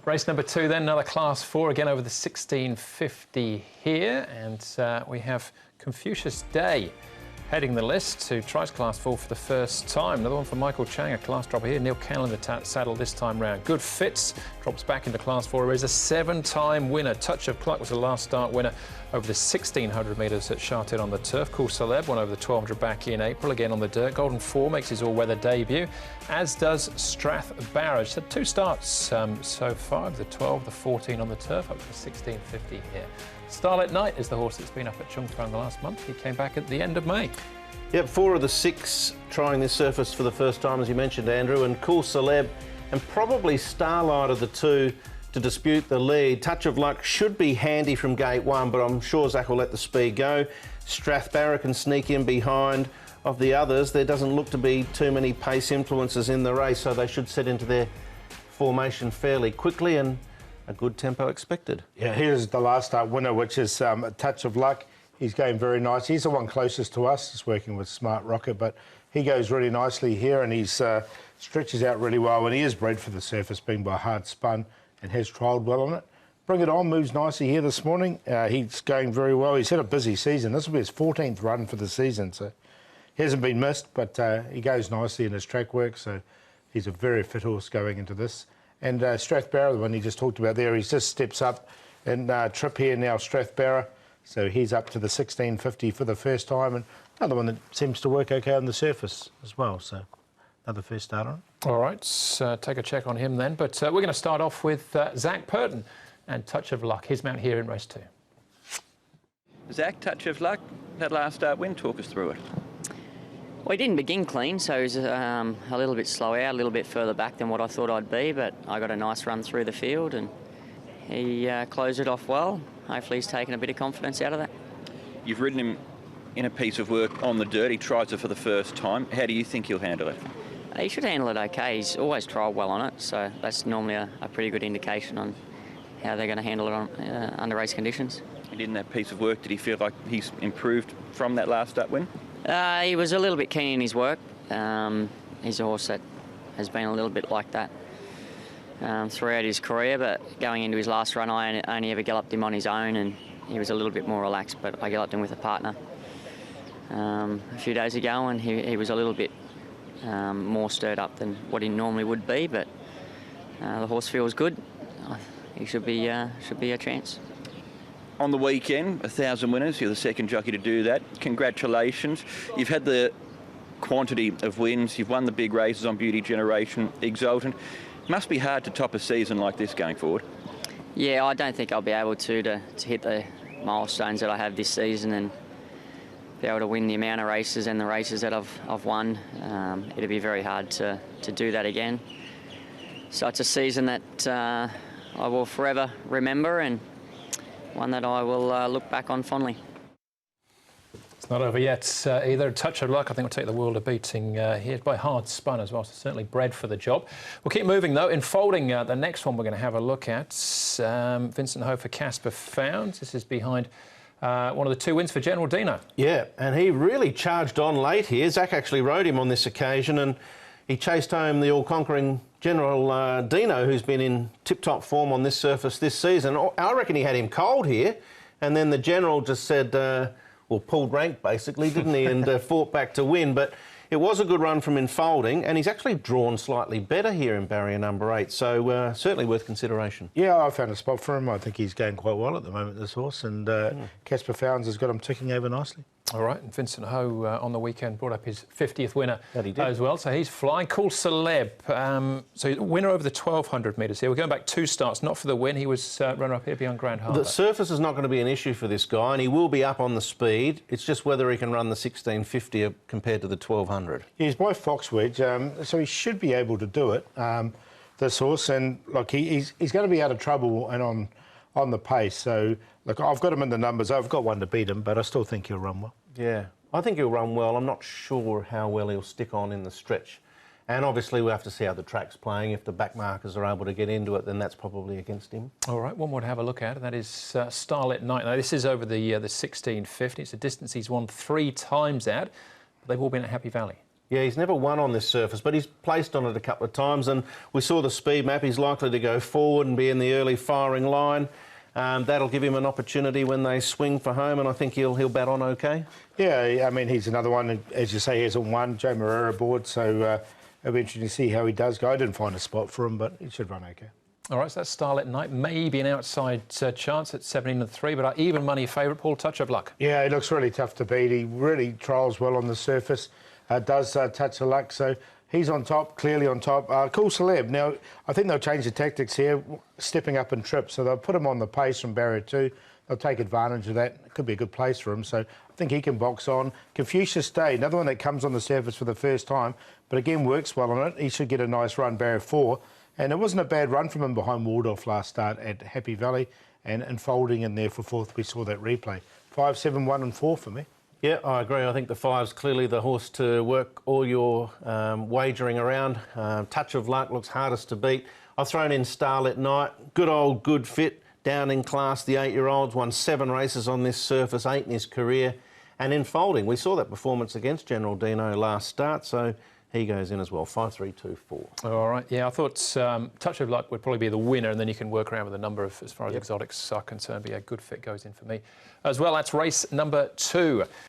Race number 2 then, another Class 4, again over the 1650 here. And we have Confucius Day heading the list, who tries Class 4 for the first time. Another one for Michael Chang, a class dropper here. Neil Cannon in the saddle this time round. Good fits, drops back into Class 4. Is a 7-time winner. Touch of Cluck was the last start winner over the 1600 metres at Sha Tin on the turf. Cool Celeb won over the 1200 back in April, again on the dirt. Golden 4 makes his all-weather debut, as does Strath Barrage. So 2 starts so far, the 12, the 14 on the turf, up to the 1650 here. Starlit Night is the horse that's been up at Chung Thong the last month. He came back at the end of May. Yep, 4 of the 6 trying this surface for the first time, as you mentioned, Andrew, and Cool Celeb, and probably Starlight of the 2 to dispute the lead. Touch of Luck should be handy from gate 1, but I'm sure Zach will let the speed go. Strathbarra can sneak in behind. Of the others, there doesn't look to be too many pace influences in the race, so they should set into their formation fairly quickly, and a good tempo expected. Yeah, here's the last start winner, which is a Touch of Luck. He's going very nice. He's the one closest to us. He's working with Smart Rocket, but he goes really nicely here, and he's stretches out really well, and he is bred for the surface, being by hard spun, and has trialled well on it. Bring It On moves nicely here this morning. He's going very well. He's had a busy season. This will be his 14th run for the season, so he hasn't been missed, but he goes nicely in his track work, so he's a very fit horse going into this. And Strathbarra, the one he just talked about there, he just steps up and trip here now, Strathbarra. So he's up to the 1650 for the first time, and another one that seems to work okay on the surface as well. So another first start on it. All right, so take a check on him then. But we're going to start off with Zach Purton and Touch of Luck, his mount here in race 2. Zach, Touch of Luck, that last start win, talk us through it. Well, he didn't begin clean, so he was a little bit slow out, a little bit further back than what I thought I'd be, but I got a nice run through the field and he closed it off well. Hopefully he's taken a bit of confidence out of that. You've ridden him in a piece of work on the dirt. He tries it for the first time. How do you think he'll handle it? He should handle it okay. He's always trialled well on it, so that's normally a pretty good indication on how they're going to handle it on, under race conditions. And in that piece of work, did he feel like he's improved from that last start win? He was a little bit keen in his work. He's a horse that has been a little bit like that throughout his career, but going into his last run, I only ever galloped him on his own, and he was a little bit more relaxed, but I galloped him with a partner a few days ago, and he was a little bit more stirred up than what he normally would be, but the horse feels good. He should be a chance. On the weekend, 1,000 winners. You're the second jockey to do that. Congratulations. You've had the quantity of wins. You've won the big races on Beauty Generation, Exultant. Must be hard to top a season like this going forward. Yeah, I don't think I'll be able to hit the milestones that I have this season and be able to win the amount of races and the races that I've won. It'll be very hard to do that again. So it's a season that I will forever remember, and one that I will look back on fondly. It's not over yet either. Touch of Luck, I think, will take the world of beating here by hard spun as well, so certainly bred for the job. We'll keep moving though. In folding, the next one we're going to have a look at, Vincent Ho for Casper Founds. This is behind one of the 2 wins for General Dino. Yeah, and he really charged on late here. Zach actually rode him on this occasion, and he chased home the all-conquering General Dino, who's been in tip-top form on this surface this season. I reckon he had him cold here, and then the General just said, well, pulled rank basically, didn't he, and fought back to win. But it was a good run from Enfolding, and he's actually drawn slightly better here in barrier number 8, so certainly worth consideration. Yeah, I found a spot for him. I think he's going quite well at the moment, this horse, and Casper Founds has got him ticking over nicely. All right, and Vincent Ho on the weekend brought up his 50th winner as well, so he's flying. Cool Celeb, so winner over the 1,200 metres here. We're going back 2 starts, not for the win. He was runner-up here beyond Grand Harbour. The surface is not going to be an issue for this guy, and he will be up on the speed. It's just whether he can run the 1650 compared to the 1,200. He's by Foxwedge, so he should be able to do it, this horse. And, look, he's going to be out of trouble and on the pace. So, look, I've got him in the numbers. I've got one to beat him, but I still think he'll run well. Yeah, I think he'll run well. I'm not sure how well he'll stick on in the stretch. And obviously we'll have to see how the track's playing. If the back markers are able to get into it, then that's probably against him. All right, one more to have a look at, and that is Starlit Night. Now, this is over the 1650. It's a distance he's won 3 times at, but they've all been at Happy Valley. Yeah, he's never won on this surface, but he's placed on it a couple of times, and we saw the speed map. He's likely to go forward and be in the early firing line. That'll give him an opportunity when they swing for home, and I think he'll bat on okay. Yeah, I mean, he's another one, and as you say, he hasn't won. Joe Moreira aboard, so it'll be interesting to see how he does go. I didn't find a spot for him, but he should run okay. All right, so that's Starlit Night. Maybe an outside chance at 17-3, but our even money favourite, Paul, touch of luck. Yeah, he looks really tough to beat. He really trials well on the surface. Does touch of luck, so he's on top, clearly on top. Cool Celeb. Now, I think they'll change the tactics here, stepping up in trips, so they'll put him on the pace from barrier 2. They'll take advantage of that. It could be a good place for him, so I think he can box on. Confucius Day, another one that comes on the surface for the first time, but again works well on it. He should get a nice run, barrier 4. And it wasn't a bad run from him behind Waldorf last start at Happy Valley, and folding in there for 4th. We saw that replay. 5, 7, 1 and 4 for me. Yeah, I agree. I think the 5's clearly the horse to work all your wagering around. Touch of Luck looks hardest to beat. I've thrown in Starlit Night. Good old good fit, down in class. The 8-year-old's won 7 races on this surface, 8 in his career. And in folding, we saw that performance against General Dino last start, so he goes in as well. 5, 3, 2, 4. All right. Yeah, I thought Touch of Luck would probably be the winner, and then you can work around with a number of, as far as exotics are concerned. But yeah, good fit goes in for me as well. That's race number 2.